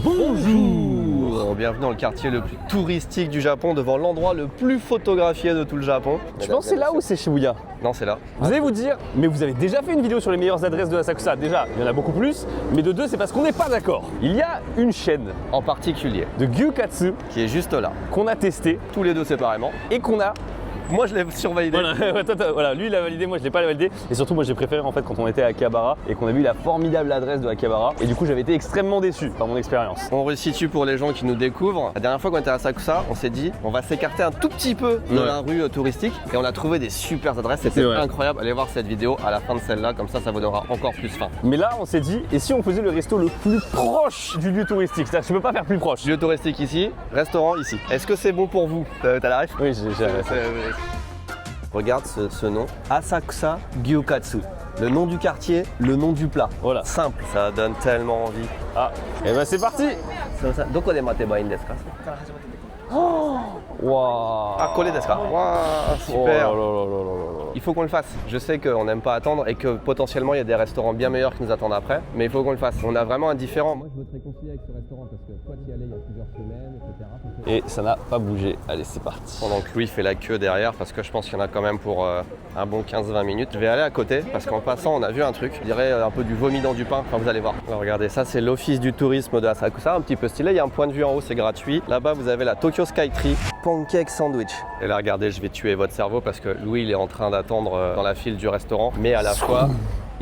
Bonjour. Bienvenue dans le quartier le plus touristique du Japon, devant l'endroit le plus photographié de tout le Japon. Tu penses que c'est là ou c'est Shibuya? Non, c'est là. Vous allez vous dire, mais vous avez déjà fait une vidéo sur les meilleures adresses de Asakusa. Déjà, il y en a beaucoup plus, mais de deux, c'est parce qu'on n'est pas d'accord. Il y a une chaîne En particulier, de Gyukatsu qui est juste là, qu'on a testé tous les deux séparément. et qu'on a... Moi, je l'ai survalidé. Voilà, lui il a validé, moi je l'ai pas validé. Et surtout, moi j'ai préféré en fait quand on était à Akihabara et qu'on a vu la formidable adresse de Akihabara. Et du coup, j'avais été extrêmement déçu par mon expérience. On resitue pour les gens qui nous découvrent. La dernière fois qu'on était à Asakusa, on s'est dit, on va s'écarter un tout petit peu de la rue touristique et on a trouvé des super adresses. C'était incroyable. Allez voir cette vidéo à la fin de celle-là, comme ça vous donnera encore plus faim. Mais là, on s'est dit, et si on faisait le resto le plus proche du lieu touristique? C'est-à-dire que je peux pas faire plus proche. Lieu touristique ici, restaurant ici. Est-ce que c'est bon pour vous? T'as la ref? Oui, j'ai... Regarde ce nom, Asakusa Gyukatsu. Le nom du quartier, le nom du plat. Voilà. Simple, ça donne tellement envie. Ah, et ben c'est parti. Doko de mateba in desu ka? Waouh. Ah, kore desu ka? Waouh, super. Oh là là là là là là. Il faut qu'on le fasse. Je sais qu'on n'aime pas attendre et que potentiellement il y a des restaurants bien meilleurs qui nous attendent après, mais il faut qu'on le fasse. On a vraiment un différent. Moi, je veux te réconcilier avec ce restaurant parce que toi, tu y allais il y a plusieurs semaines, etc. Et ça n'a pas bougé. Allez, c'est parti. Pendant que Louis fait la queue derrière, parce que je pense qu'il y en a quand même pour un bon 15-20 minutes. Je vais aller à côté parce qu'en passant, on a vu un truc, je dirais un peu du vomi dans du pain. Enfin, vous allez voir. Alors, regardez, ça c'est l'office du tourisme de Asakusa, un petit peu stylé. Il y a un point de vue en haut, c'est gratuit. Là-bas, vous avez la Tokyo Skytree Pancake Sandwich. Et là, regardez, je vais tuer votre cerveau parce que Louis, il est en train d'attendre dans la file du restaurant, mais à la fois,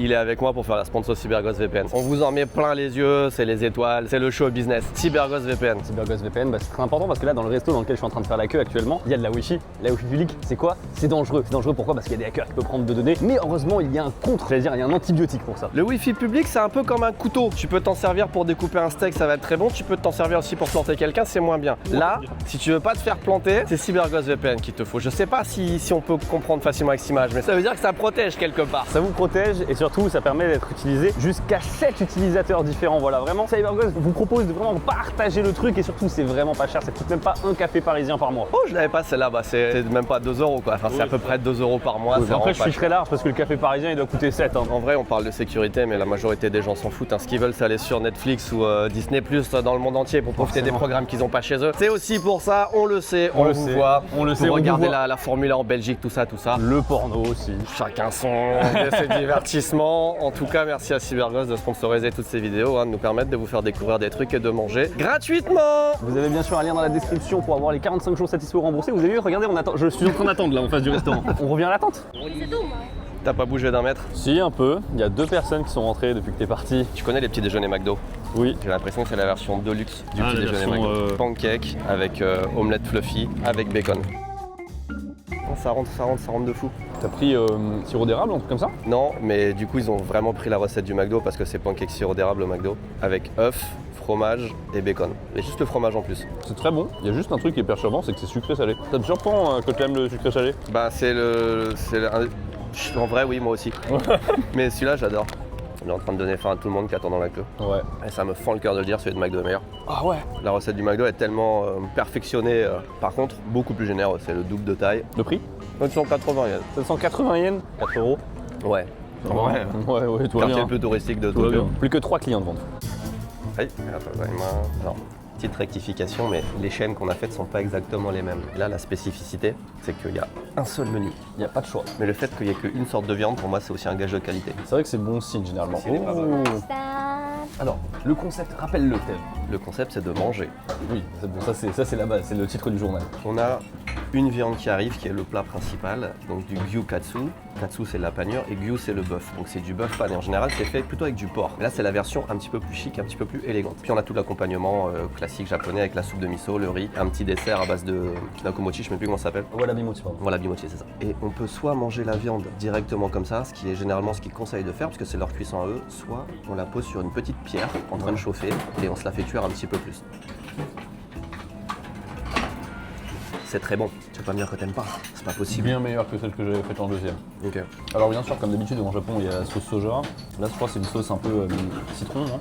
il est avec moi pour faire la sponsor CyberGhost VPN. On vous en met plein les yeux, c'est les étoiles, c'est le show business. CyberGhost VPN. CyberGhost VPN, c'est très important parce que là, dans le resto dans lequel je suis en train de faire la queue actuellement, il y a de la Wi-Fi. La Wi-Fi publique, c'est quoi? C'est dangereux. C'est dangereux pourquoi? Parce qu'il y a des hackers qui peuvent prendre de données. Mais heureusement, il y a un contre, c'est-à-dire il y a un antibiotique pour ça. Le Wi-Fi public, c'est un peu comme un couteau. Tu peux t'en servir pour découper un steak, ça va être très bon. Tu peux t'en servir aussi pour planter quelqu'un, c'est moins bien. Là, si tu veux pas te faire planter, c'est CyberGhost VPN qu'il te faut. Je sais pas si on peut comprendre facilement avec cette image, mais ça veut dire que ça protège quelque part. Ça vous protège et surtout, ça permet d'être utilisé jusqu'à 7 utilisateurs différents. Voilà, vraiment, CyberGhost vous propose de vraiment partager le truc et surtout, c'est vraiment pas cher. Ça coûte même pas un café parisien par mois. Oh, je l'avais pas celle-là, c'est même pas 2 € quoi. Enfin, c'est à peu près 2 € par mois. Après, je suis très large parce que le café parisien il doit coûter 7. Hein. En vrai, on parle de sécurité, mais la majorité des gens s'en foutent. Ce qu'ils veulent, c'est aller sur Netflix ou Disney Plus dans le monde entier pour profiter des programmes qu'ils ont pas chez eux. C'est aussi pour ça, on le sait, on le voit. On le sait, regardez la Formule 1 en Belgique, tout ça. Le porno aussi. Chacun son de ses divertissements. En tout cas, merci à CyberGhost de sponsoriser toutes ces vidéos, de nous permettre de vous faire découvrir des trucs et de manger gratuitement. Vous avez bien sûr un lien dans la description pour avoir les 45 jours satisfaits ou remboursés. Vous avez vu, regardez, on attend. Je suis en train d'attendre là en face du restaurant. On revient à l'attente. T'as pas bougé d'un mètre? Si, un peu. Il y a 2 personnes qui sont rentrées depuis que t'es parti. Tu connais les petits déjeuners McDo? Oui. J'ai l'impression que c'est la version deluxe du petit déjeuner McDo. Pancake avec omelette fluffy avec bacon. Ça rentre de fou. T'as pris sirop d'érable, un truc comme ça? Non, mais du coup ils ont vraiment pris la recette du McDo parce que c'est pancake sirop d'érable au McDo avec œufs, fromage et bacon. Et juste le fromage en plus. C'est très bon. Il y a juste un truc qui est perturbant, c'est que c'est sucré-salé. Ça me surprend que tu aimes le sucré-salé? Bah en vrai oui, moi aussi. Mais celui-là j'adore. On est en train de donner faim à tout le monde qui attend dans la queue. Ouais. Et ça me fend le cœur de le dire, celui de McDo est meilleur. Ah ouais. La recette du McDo est tellement perfectionnée. Par contre, beaucoup plus généreux. C'est le double de taille. Le prix? 780 yens. 780 yens, 4 €. Ouais. Ouais, toi Quartier bien. le plus touristique de Tokyo. Plus que 3 clients de vente. Alors, petite rectification, mais les chaînes qu'on a faites sont pas exactement les mêmes. Là, la spécificité, c'est qu'il y a un seul menu. Il n'y a pas de choix. Mais le fait qu'il n'y ait qu'une sorte de viande, pour moi, c'est aussi un gage de qualité. C'est vrai que c'est bon signe généralement. C'est pas mal. Alors, le concept, rappelle-le Thème. Le concept, c'est de manger. Oui, c'est bon, ça c'est la base, c'est le titre du journal. On a une viande qui arrive, qui est le plat principal, donc du gyukatsu. Katsu, c'est la panure et gyu, c'est le bœuf. Donc c'est du bœuf pané. En général, c'est fait plutôt avec du porc. Mais là, c'est la version un petit peu plus chic, un petit peu plus élégante. Puis on a tout l'accompagnement classique japonais avec la soupe de miso, le riz, un petit dessert à base de nakomochi, je ne sais plus comment ça s'appelle. Voilà, bimochi, pardon. Voilà, bimochi, c'est ça. Et on peut soit manger la viande directement comme ça, ce qui est généralement ce qu'ils conseillent de faire, parce que c'est leur cuisson à eux, soit on la pose sur une petite pierre en train de chauffer et on se la fait cuire un petit peu plus. C'est très bon. Tu peux pas me dire que t'aimes pas. C'est pas possible. Bien meilleur que celle que j'avais faite en deuxième. Ok. Alors bien sûr, comme d'habitude, au Japon, il y a la sauce soja. Là, je crois que c'est une sauce un peu citron, non?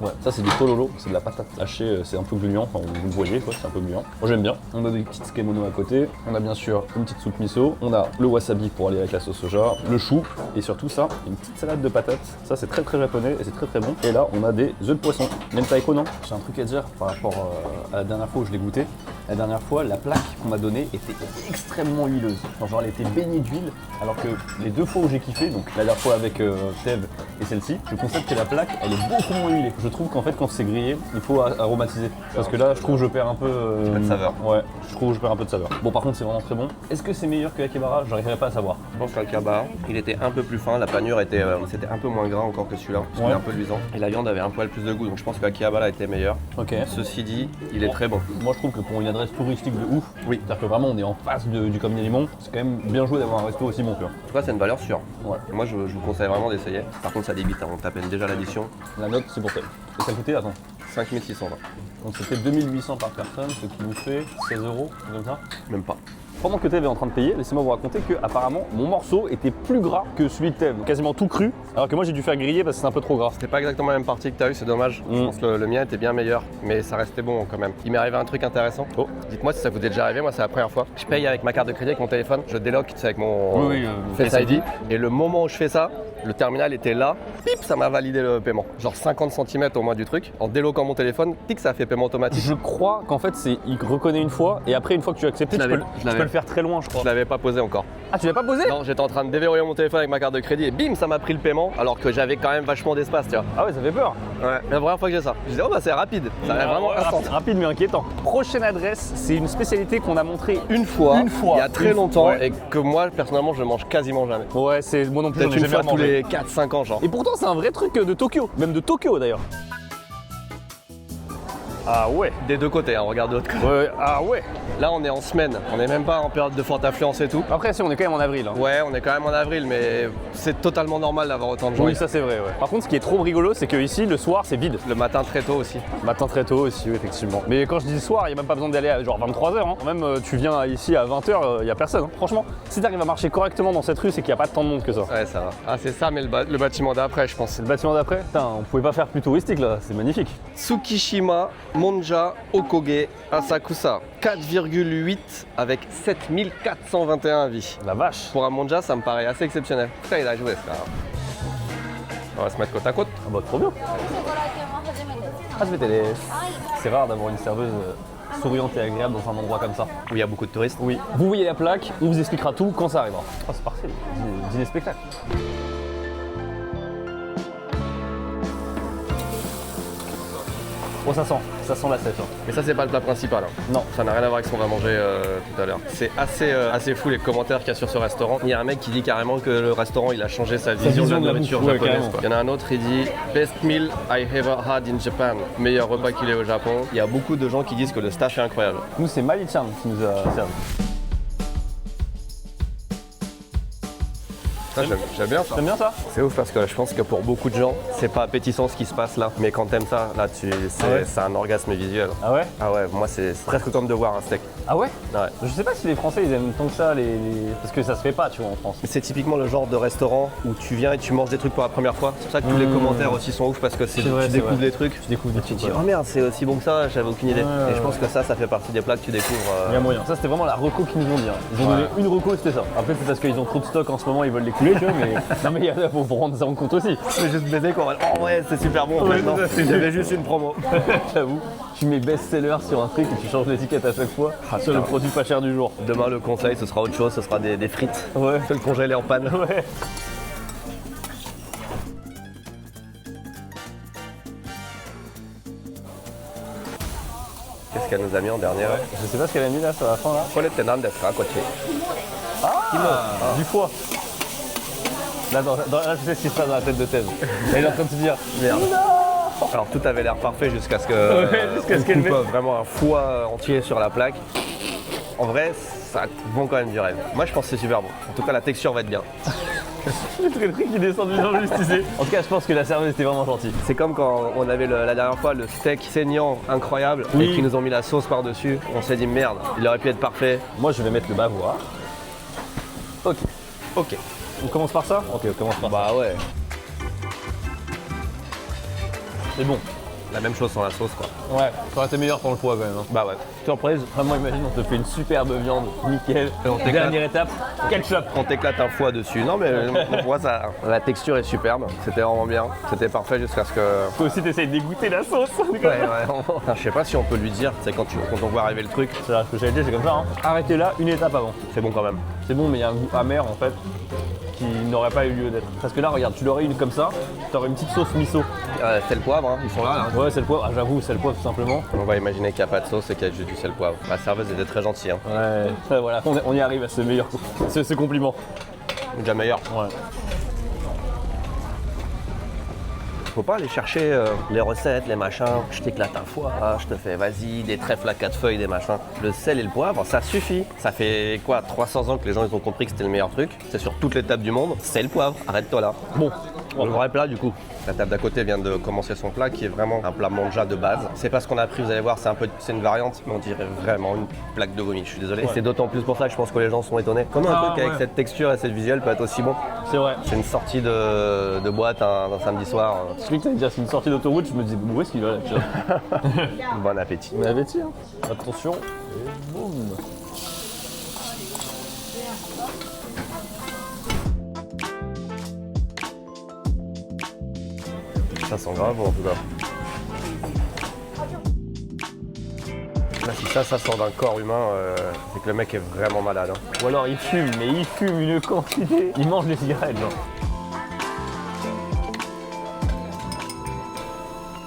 Ouais, ça c'est du tololo, c'est de la patate hachée, c'est un peu gluant, enfin vous le voyez quoi, c'est un peu gluant. Moi j'aime bien. On a des petites tsukemono à côté, on a bien sûr une petite soupe miso, on a le wasabi pour aller avec la sauce soja, le chou et surtout ça, une petite salade de patates. Ça c'est très très japonais et c'est très très bon. Et là on a des œufs de poisson. Même taiko non. J'ai un truc à dire par rapport à la dernière fois où je l'ai goûté. La dernière fois, la plaque qu'on m'a donnée était extrêmement huileuse. Enfin, genre elle était baignée d'huile, alors que les deux fois où j'ai kiffé, donc la dernière fois avec Tev et celle-ci, je constate que la plaque elle est beaucoup moins huilée. Je trouve qu'en fait quand c'est grillé, il faut aromatiser. Parce que là je trouve que je perds un peu de saveur. Ouais, je trouve que je perds un peu de saveur. Bon par contre c'est vraiment très bon. Est-ce que c'est meilleur que l'akebara? J'arriverai pas à savoir. Je pense qu'Akebara, il était un peu plus fin, la panure était c'était un peu moins gras encore que celui-là, c'était un peu luisant. Et la viande avait un poil plus de goût, donc je pense qu'Akebara était meilleur. Ok. Ceci dit, il est très bon. Moi je trouve que pour une adresse touristique de ouf, Oui. c'est-à-dire que vraiment on est en face du Cabinet Limon, c'est quand même bien joué d'avoir un resto aussi bon, tu vois. En tout cas, c'est une valeur sûre. Ouais. Moi, je vous conseille vraiment d'essayer. Par contre, ça débite, hein. On t'appelle déjà l'addition. La note c'est pour toi. Et ça coûtait, attends. 5620. Donc c'était 2800 par personne, ce qui nous fait 16 €, comme ça. Même pas. Pendant que Tev est en train de payer, laissez-moi vous raconter que apparemment mon morceau était plus gras que celui de Tev, quasiment tout cru, alors que moi j'ai dû faire griller parce que c'est un peu trop gras. C'était pas exactement la même partie que t'as eu, c'est dommage. Je pense que le mien était bien meilleur, mais ça restait bon quand même. Il m'est arrivé un truc intéressant. Oh. Dites-moi si ça vous est déjà arrivé, moi c'est la première fois. Je paye avec ma carte de crédit avec mon téléphone, je déloque c'est avec mon Face ID. Et le moment où je fais ça, le terminal était là, pip, ça m'a validé le paiement. Genre 50 cm au moins du truc. En déloquant mon téléphone, tic, ça a fait paiement automatique. Je crois qu'en fait il reconnaît une fois et après une fois que tu as accepté, tu peux le faire très loin je crois. Je l'avais pas posé encore. Ah tu l'as pas posé? Non, j'étais en train de déverrouiller mon téléphone avec ma carte de crédit et bim, ça m'a pris le paiement alors que j'avais quand même vachement d'espace, tu vois. Ah ouais ça fait peur. Ouais, la première fois que j'ai ça. Je dis oh bah c'est rapide, ça a vraiment instant. Rapide mais inquiétant. Prochaine adresse, c'est une spécialité qu'on a montrée Une fois, il y a très longtemps ouais. et que moi personnellement je mange quasiment jamais. Ouais, c'est moi non plus. Peut-être une fois tous les 4-5 ans genre. Et pourtant c'est un vrai truc de Tokyo, même de Tokyo d'ailleurs. Ah ouais. Des deux côtés, hein, regarde de l'autre côté. Ouais, ah ouais. Là on est en semaine, on n'est même pas en période de forte affluence et tout. Après si on est quand même en avril. Hein. Ouais, on est quand même en avril, mais c'est totalement normal d'avoir autant de gens. Oui ici. ça c'est vrai ouais. Par contre ce qui est trop rigolo c'est que ici le soir c'est vide. Le matin très tôt aussi. Matin très tôt aussi oui, effectivement. Mais quand je dis soir, il n'y a même pas besoin d'aller à genre 23h. Hein. Même tu viens ici à 20h, il n'y a personne. Hein. Franchement, si tu arrives à marcher correctement dans cette rue, c'est qu'il n'y a pas tant de monde que ça. Ouais ça va. Ah c'est ça, mais le bâtiment d'après je pense. C'est le bâtiment d'après. Putain, on pouvait pas faire plus touristique là, c'est magnifique. Tsukishima Monja Okoge Asakusa. 4,8 avec 7421 vies. La vache. Pour un Monja, ça me paraît assez exceptionnel. Putain, il a joué ce gars. On va se mettre côte à côte. Ah bah trop bien. C'est rare d'avoir une serveuse souriante et agréable dans un endroit comme ça. Où il y a beaucoup de touristes. Oui. Vous voyez la plaque, on vous expliquera tout quand ça arrivera. Oh c'est parfait, dîner spectacle. Oh ça sent la sèche. Hein. Mais ça, c'est pas le plat principal. Hein. Non. Ça n'a rien à voir avec ce qu'on va manger tout à l'heure. C'est assez fou les commentaires qu'il y a sur ce restaurant. Il y a un mec qui dit carrément que le restaurant il a changé sa vision de la nourriture bouffe, japonaise. ouais, Il y en a un autre, il dit Best meal I ever had in Japan. Meilleur repas qu'il ait au Japon. Il y a beaucoup de gens qui disent que le staff est incroyable. Nous c'est Malichan qui nous a servi. Ça, j'aime bien ça. T'aimes bien ça? C'est ouf parce que je pense que pour beaucoup de gens, c'est pas appétissant ce qui se passe là. Mais quand t'aimes ça, là, c'est un orgasme visuel. Ah ouais? Ah ouais, moi c'est presque comme de voir un steak. Ah ouais? Ouais. Je sais pas si les Français ils aiment tant que ça parce que ça se fait pas tu vois en France. C'est typiquement le genre de restaurant où tu viens et tu manges des trucs pour la première fois. C'est pour ça que tous les commentaires aussi sont ouf parce que tu découvres des trucs. Tu découvres des trucs. Tu dis oh merde, c'est aussi bon que ça, j'avais aucune idée. Et je pense que ça fait partie des plats que tu découvres. Il y a moyen. Ça c'était vraiment la reco qu'ils nous ont dit. Hein. Ils ont donné une reco, c'était ça. Après c'est parce qu'ils ont trop de stock en ce moment, ils veulent les couler, tu vois, mais non mais il faut rendre ça en compte aussi. C'est juste baiser qu'on va oh ouais, c'est super bon. Ouais, non, j'avais juste une promo. J'avoue, tu mets best-seller sur un truc et tu changes l'étiquette à chaque fois sur le produit pas cher du jour. Demain le conseil ce sera autre chose, ce sera des frites. Ouais. Je vais le congeler en panne. Ouais. Qu'est-ce qu'elle nous a mis en dernière? Je sais pas ce qu'elle a mis là sur la fin là. Ah, du foie. Là, là, je sais ce qui se passe dans la tête de Thèse. Elle est en train de se dire merde. Non. Alors tout avait l'air parfait jusqu'à ce que qu'elle coupe vraiment un foie entier sur la plaque. En vrai, ça vend quand même du rêve. Moi je pense que c'est super bon. En tout cas la texture va être bien. Le truc qui descend du genre juste ici. En tout cas je pense que la serveuse était vraiment gentille. C'est comme quand on avait la dernière fois le steak saignant incroyable et qu'ils nous ont mis la sauce par dessus. On s'est dit merde, il aurait pu être parfait. Moi je vais mettre le bavois. Ok. On commence par ça? Ok, on commence par ça. Bah ouais. C'est bon. La même chose sans la sauce quoi. Ouais, ça aurait été meilleur sans le foie quand même. Hein. Bah ouais. Surprise, vraiment imagine, on te fait une superbe viande, nickel. Dernière étape, ketchup. On t'éclate un foie dessus. Non mais on voit ça. La texture est superbe. C'était vraiment bien. C'était parfait jusqu'à ce que. Toi aussi t'essayes de dégoûter la sauce. Ouais. Enfin, je sais pas si on peut lui dire, c'est quand on voit arriver le truc. C'est ce que j'allais dire, c'est comme ça. Hein. Arrêtez là, une étape avant. C'est bon quand même. C'est bon, mais il y a un goût amer en fait qui n'aurait pas eu lieu d'être. Parce que là, regarde, tu l'aurais une comme ça, t'aurais une petite sauce miso. C'est le poivre, hein. Ils sont là. Ouais, c'est le poivre. Ah, j'avoue, c'est le poivre tout simplement. On va imaginer qu'il n'y a pas de sauce et qu'il y a juste du sel poivre. La serveuse était très gentille. Hein. Ouais, voilà, on y arrive à ce meilleur coup. Ce compliment. Déjà meilleur. Ouais. Faut pas aller chercher les recettes, les machins. Je t'éclate un foie, je te fais vas-y, des trèfles à 4 feuilles, des machins. Le sel et le poivre, ça suffit. Ça fait quoi, 300 ans que les gens ils ont compris que c'était le meilleur truc. C'est sur toutes les tables du monde, c'est le poivre. Arrête-toi là. Bon, le vrai plat du coup. La table d'à côté vient de commencer son plat qui est vraiment un plat manja de base. C'est pas ce qu'on a pris, vous allez voir, c'est une variante, mais on dirait vraiment une plaque de vomi, je suis désolé. Ouais. C'est d'autant plus pour ça que je pense que les gens sont étonnés. Comment un truc avec cette texture et cette visuelle peut être aussi bon? C'est vrai. C'est une sortie de boîte un samedi soir. Je crois que t'allais dire c'est une sortie d'autoroute, je me dis où est-ce qu'il va là? Bon appétit. Bon appétit, hein. Attention, et boum. Ça sent grave bon en tout cas. Là, si ça sort d'un corps humain, c'est que le mec est vraiment malade. Hein. Ou alors il fume, mais il fume une quantité. Il mange des cigarettes, genre.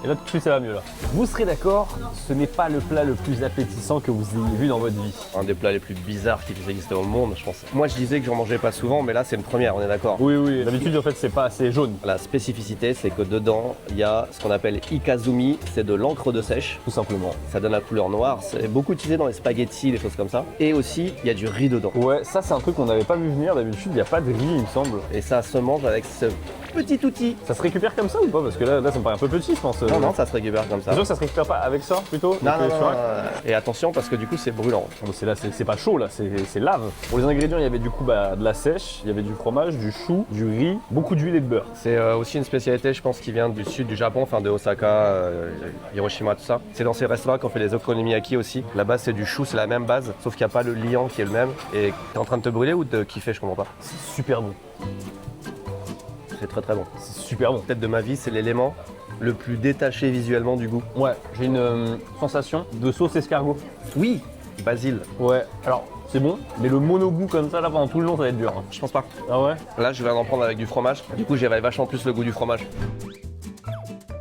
Et là, tout de suite, ça va mieux là. Vous serez d'accord, ce n'est pas le plat le plus appétissant que vous ayez vu dans votre vie. Un des plats les plus bizarres qui puisse exister au monde, je pense. Moi, je disais que j'en mangeais pas souvent, mais là, c'est une première, on est d'accord. Oui. D'habitude, en fait, c'est pas assez jaune. La spécificité, c'est que dedans, il y a ce qu'on appelle ikazumi, c'est de l'encre de sèche. Tout simplement. Ça donne la couleur noire, c'est beaucoup utilisé dans les spaghettis, des choses comme ça. Et aussi, il y a du riz dedans. Ouais, ça, c'est un truc qu'on n'avait pas vu venir. D'habitude, il n'y a pas de riz, il me semble. Et ça se mange avec ce petit outil. Ça se récupère comme ça ou pas? Parce que là, ça me paraît un peu petit, je pense. Non, ça se récupère comme ça. C'est sûr que ça se récupère pas avec ça plutôt? Non. Et attention parce que du coup c'est brûlant. C'est pas chaud là, c'est lave. Pour les ingrédients, il y avait du coup de la sèche, il y avait du fromage, du chou, du riz, beaucoup d'huile et de beurre. C'est aussi une spécialité, je pense, qui vient du sud du Japon, enfin de Osaka, Hiroshima, tout ça. C'est dans ces restaurants qu'on fait les okonomiyaki aussi. Là-bas c'est du chou, c'est la même base, sauf qu'il n'y a pas le liant qui est le même. Et t'es en train de te brûler ou de kiffer, je comprends pas. C'est super bon. C'est très bon. C'est super bon. Peut-être de ma vie, c'est l'élément le plus détaché visuellement du goût. Ouais, j'ai une sensation de sauce escargot. Oui, basil. Ouais, alors c'est bon, mais le mono-goût comme ça là pendant tout le long ça va être dur. Hein. Je pense pas. Ah ouais? Là, je viens d'en prendre avec du fromage. Du coup, j'avais vachement plus le goût du fromage.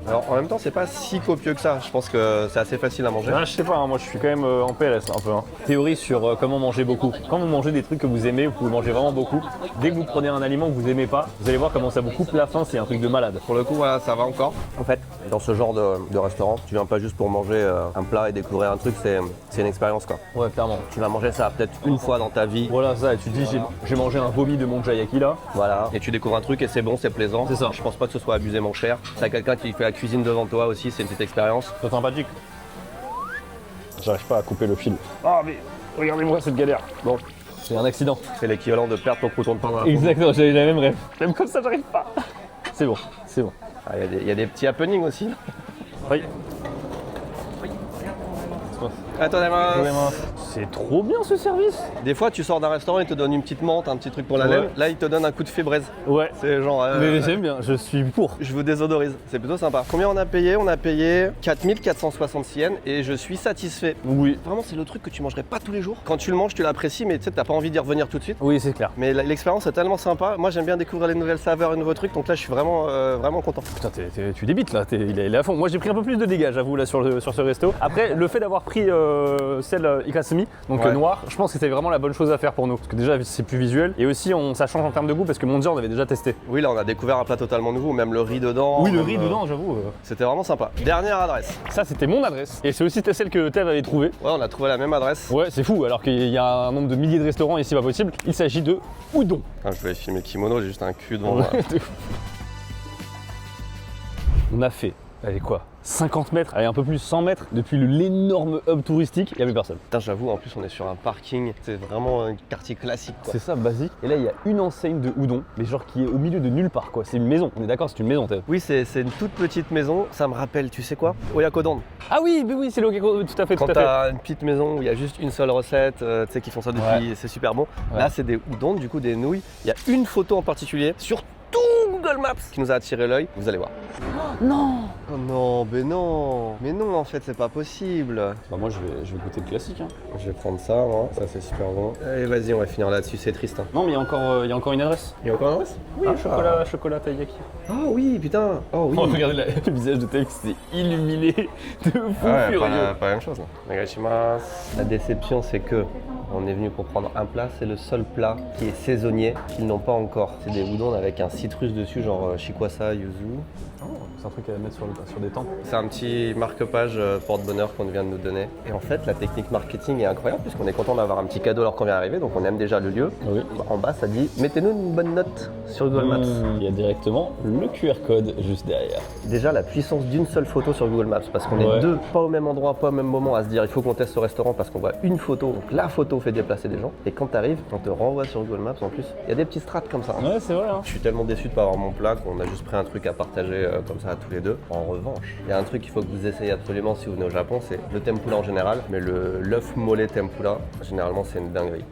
Alors en même temps, c'est pas si copieux que ça. Je pense que c'est assez facile à manger. Ah, je sais pas, hein, moi je suis quand même en PLS un peu. Hein. Théorie sur comment manger beaucoup. Quand vous mangez des trucs que vous aimez, vous pouvez manger vraiment beaucoup. Dès que vous prenez un aliment que vous aimez pas, vous allez voir comment ça vous coupe la faim, c'est un truc de malade. Pour le coup, voilà, ça va encore. En fait, dans ce genre de restaurant, tu viens pas juste pour manger un plat et découvrir un truc, c'est une expérience quoi. Ouais, clairement. Tu vas manger ça peut-être une fois dans ta vie. Voilà, ça, et tu te dis j'ai mangé un vomi de monjayaki là. Voilà. Et tu découvres un truc et c'est bon, c'est plaisant. C'est ça. Je pense pas que ce soit abusément cher. T'as quelqu'un qui fait la cuisine devant toi aussi, c'est une petite expérience. C'est sympathique. J'arrive pas à couper le fil. Ah mais regardez-moi cette galère. Bon, c'est un accident. C'est l'équivalent de perdre ton crouton de pain dans la Exactement, j'avais la même rêve. Même comme ça, j'arrive pas. C'est bon, c'est bon. Il y a des petits happenings aussi. Oui. Attendez, C'est trop bien ce service. Des fois, tu sors d'un restaurant, ils te donnent une petite menthe, un petit truc pour la laine. Là, ils te donnent un coup de fébraise. Ouais. C'est genre. Mais j'aime bien, je suis pour. Je vous désodorise, c'est plutôt sympa. Combien on a payé? On a payé 4460 yens et je suis satisfait. Oui. Vraiment, c'est le truc que tu mangerais pas tous les jours. Quand tu le manges, tu l'apprécies, mais tu sais, t'as pas envie d'y revenir tout de suite. Oui, c'est clair. Mais l'expérience est tellement sympa. Moi, j'aime bien découvrir les nouvelles saveurs, les nouveaux trucs. Donc là, je suis vraiment content. Putain, tu débites là, il est à fond. Moi, j'ai pris un peu plus de dégâts, j'avoue, là sur ce resto. Après, le fait d'avoir pris celle ikazumi, donc noir, je pense que c'était vraiment la bonne chose à faire pour nous. Parce que déjà, c'est plus visuel. Et aussi, ça change en termes de goût parce que Mondia, on avait déjà testé. Oui, là, on a découvert un plat totalement nouveau, même le riz dedans. Oui, le riz dedans, j'avoue. C'était vraiment sympa. Dernière adresse. Ça, c'était mon adresse. Et c'est aussi celle que Tev avait trouvée. Ouais, on a trouvé la même adresse. Ouais, c'est fou, alors qu'il y a un nombre de milliers de restaurants ici, pas possible. Il s'agit de udon. Ah, je vais filmer le kimono, j'ai juste un cul devant moi. On a fait, allez quoi, 50 mètres, allez un peu plus, 100 mètres, depuis l'énorme hub touristique, il n'y avait personne. Putain, j'avoue, en plus, on est sur un parking, c'est vraiment un quartier classique, quoi. C'est ça, basique. Et là, il y a une enseigne de udon, mais genre qui est au milieu de nulle part, quoi. C'est une maison, on est d'accord, c'est une maison, t'es. Oui, c'est une toute petite maison, ça me rappelle, tu sais quoi, Oyakodon. Ah oui, mais oui, c'est le tout à fait, Quand tout à fait. t'as une petite maison où il y a juste une seule recette, tu sais, qui font ça depuis, c'est super bon. Ouais. Là, c'est des udon, du coup, des nouilles. Il y a une photo en particulier sur tout Google Maps qui nous a attiré l'œil. Vous allez voir. Non. Oh non, mais non, en fait, c'est pas possible. Bah moi, je vais goûter le classique, hein. Je vais prendre ça, moi. Ça, c'est super bon. Allez, vas-y, on va finir là-dessus, c'est triste. Hein. Non, mais il y a encore une adresse. Il y a encore un adresse? Oui, chocolat taiyaki. Oh oui, putain. Oh oui. Oh, regardez le visage de Taïk, c'est illuminé de fou furieux. Pas la même chose. Onegaishimasu. La déception, c'est que on est venu pour prendre un plat, c'est le seul plat qui est saisonnier qu'ils n'ont pas encore. C'est des udon avec un citrus dessus, genre shikwasa, yuzu. Oh, c'est un truc à mettre sur des temples. C'est un petit marque-page porte-bonheur qu'on vient de nous donner. Et en fait, la technique marketing est incroyable puisqu'on est content d'avoir un petit cadeau alors qu'on vient d'arriver, donc on aime déjà le lieu. Oui. En bas, ça dit mettez-nous une bonne note sur Google Maps. Il y a directement le QR code juste derrière. Déjà, la puissance d'une seule photo sur Google Maps parce qu'on est deux, pas au même endroit, pas au même moment, à se dire il faut qu'on teste ce restaurant parce qu'on voit une photo. Donc la photo fait déplacer des gens. Et quand tu arrives, on te renvoie sur Google Maps en plus. Il y a des petits strates comme ça. Ouais, c'est vrai. Hein. Je suis tellement déçu de pas avoir mon plat qu'on a juste pris un truc à partager comme ça à tous les deux. En revanche, il y a un truc qu'il faut que vous essayez absolument si vous venez au Japon, c'est le tempura en général, mais l'œuf mollet tempura, généralement c'est une dinguerie.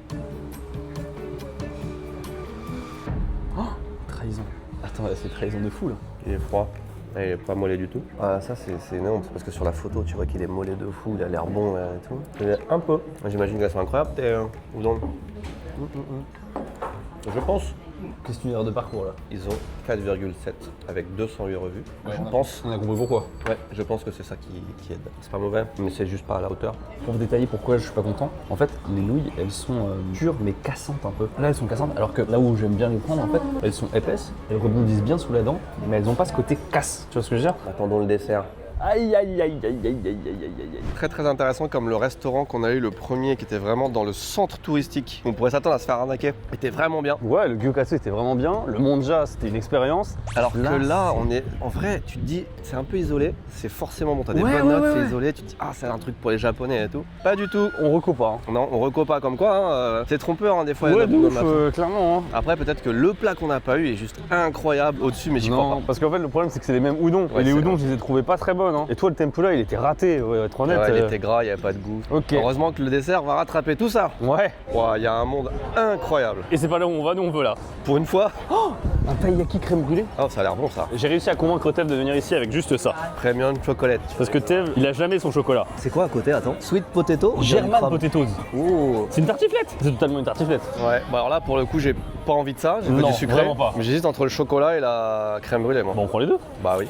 Oh, trahison. Attends, c'est trahison de fou là. Il est froid. Il est pas mollet du tout. Ah ça c'est énorme parce que sur la photo tu vois qu'il est mollet de fou, il a l'air bon et tout. Mais un peu. J'imagine qu'elles sont incroyables tes udon. Je pense. Qu'est-ce que tu veux dire de parcours là? Ils ont 4,7 avec 208 revues. Ouais, je pense. On a compris pourquoi. Ouais, je pense que c'est ça qui aide. C'est pas mauvais, mais c'est juste pas à la hauteur. Pour détailler pourquoi je suis pas content, en fait, les nouilles elles sont dures mais cassantes un peu. Là elles sont cassantes, alors que là où j'aime bien les prendre, en fait, elles sont épaisses, elles rebondissent bien sous la dent, mais elles ont pas ce côté casse. Tu vois ce que je veux dire? Attendons le dessert. Aïe aïe aïe aïe aïe aïe aïe aïe aïe. Très très intéressant comme le restaurant qu'on a eu le premier qui était vraiment dans le centre touristique. On pourrait s'attendre à se faire arnaquer. Était vraiment bien. Ouais, le gyokatsu était vraiment bien, le monja c'était une expérience. Alors que là, on est. En vrai, tu te dis, c'est un peu isolé, c'est forcément bon. T'as des Ouais, bonnes ouais, notes, ouais, c'est ouais. isolé, tu te dis, ah, c'est un truc pour les japonais et tout. Pas du tout. On recoupe pas. Hein. Non, on recourt pas comme quoi, hein. C'est trompeur hein, des fois. Ouais, les de notes ouf, Google Maps. clairement. Hein. Après, peut-être que le plat qu'on n'a pas eu est juste incroyable au-dessus, mais j'y crois Non, pas. parce qu'en fait le problème c'est que c'est les mêmes udon. Ouais, et les c'est udon vrai. je les ai trouvés pas très bonnes. Hein. Et toi le tempura il était raté, ouais, être honnête. Ouais, il était gras, il n'y avait pas de goût. Ok. Heureusement que le dessert va rattraper tout ça. Ouais. Il y a un monde incroyable. Et c'est pas là où on va, nous on veut là. Pour une fois, Un taiyaki crème brûlée. oh, ça a l'air bon ça. J'ai réussi à convaincre Tev de venir ici avec juste ça. Premium chocolate. Parce que Tev, il a jamais son chocolat. C'est quoi à côté, attends? Sweet potato? German Potatoes. Oh. C'est une tartiflette. C'est totalement une tartiflette. Ouais, bon alors là pour le coup j'ai pas envie de ça, j'ai Non, du sucré. vraiment pas. Mais j'hésite entre le chocolat et la crème brûlée moi. Bon, on prend les deux. Bah oui.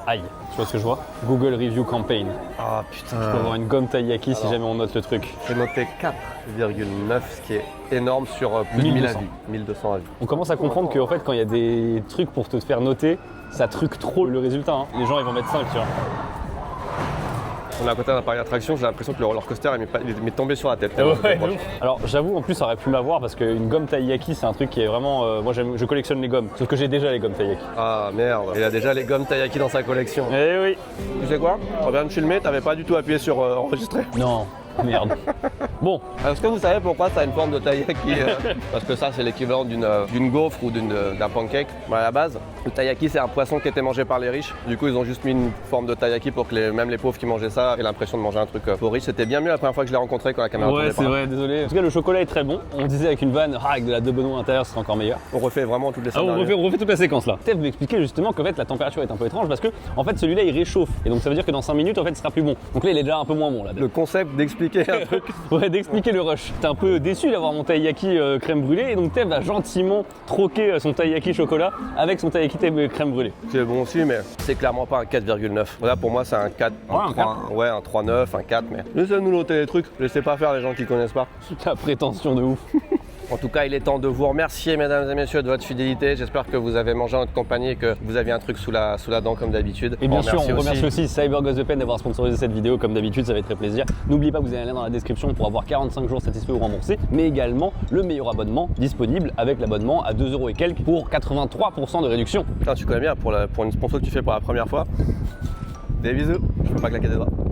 Aïe. Tu vois ce que je vois? Google Review Campaign. Ah putain. On peut avoir une gomme taiyaki si Alors. jamais on note le truc. J'ai noté 4,9 ce qui est énorme sur plus de 1000 1200. avis. 1200 avis. On commence à comprendre qu'en fait quand il y a des trucs pour te faire noter, ça truque trop le résultat. Hein. Les gens ils vont mettre 5, tu vois. On est à côté d'un parc d'attraction, j'ai l'impression que le roller coaster il m'est tombé sur la tête. Ouais, de ouf. Alors j'avoue en plus ça aurait pu m'avoir parce qu'une gomme taiyaki c'est un truc qui est vraiment... moi je collectionne les gommes, sauf que j'ai déjà les gommes taiyaki. Ah merde, il a déjà les gommes taiyaki dans sa collection. Eh oui. Tu sais quoi? On vient de filmer, t'avais pas du tout appuyé sur enregistrer. Non, merde. Bon, Est-ce que vous savez pourquoi ça a une forme de taiyaki Parce que ça c'est l'équivalent d'une gaufre ou d'un pancake. À la base, le taiyaki c'est un poisson qui était mangé par les riches. Du coup ils ont juste mis une forme de taiyaki pour que même les pauvres qui mangeaient ça aient l'impression de manger un truc pour riche. C'était bien mieux la première fois que je l'ai rencontré quand la caméra ouais tournait c'est pas. vrai, désolé. En tout cas le chocolat est très bon. On disait avec une vanne, avec de la de Benoît à l'intérieur ce serait encore meilleur. On refait vraiment toutes les Ah, scènes. on refait toute la séquence là. Tev m'expliquait justement qu'en fait la température est un peu étrange parce que en fait celui-là il réchauffe et donc ça veut dire que dans 5 minutes en fait il sera plus bon. Donc là il est déjà un peu moins bon là. Le concept d'expliquer un truc. Ouais, d'expliquer le rush. J'étais un peu déçu d'avoir mon taiyaki crème brûlée et donc Tev a gentiment troqué son taiyaki chocolat avec son taiyaki crème brûlée. C'est bon aussi, mais c'est clairement pas un 4,9. Là pour moi c'est un 4. Ouais, un 3, ouais, un 3,9, un 4, mais laissez-nous noter les trucs. Laissez pas faire les gens qui connaissent pas. La prétention de ouf. En tout cas, il est temps de vous remercier, mesdames et messieurs, de votre fidélité. J'espère que vous avez mangé en notre compagnie et que vous aviez un truc sous la dent comme d'habitude. Et bien sûr, on remercie aussi Cyber Goes the Pen d'avoir sponsorisé cette vidéo comme d'habitude, ça va être très plaisir. N'oubliez pas que vous avez un lien dans la description pour avoir 45 jours satisfaits ou remboursés, mais également le meilleur abonnement disponible avec l'abonnement à 2 € et quelques pour 83% de réduction. Putain, tu connais bien pour une sponsor que tu fais pour la première fois. Des bisous, je peux pas claquer des doigts.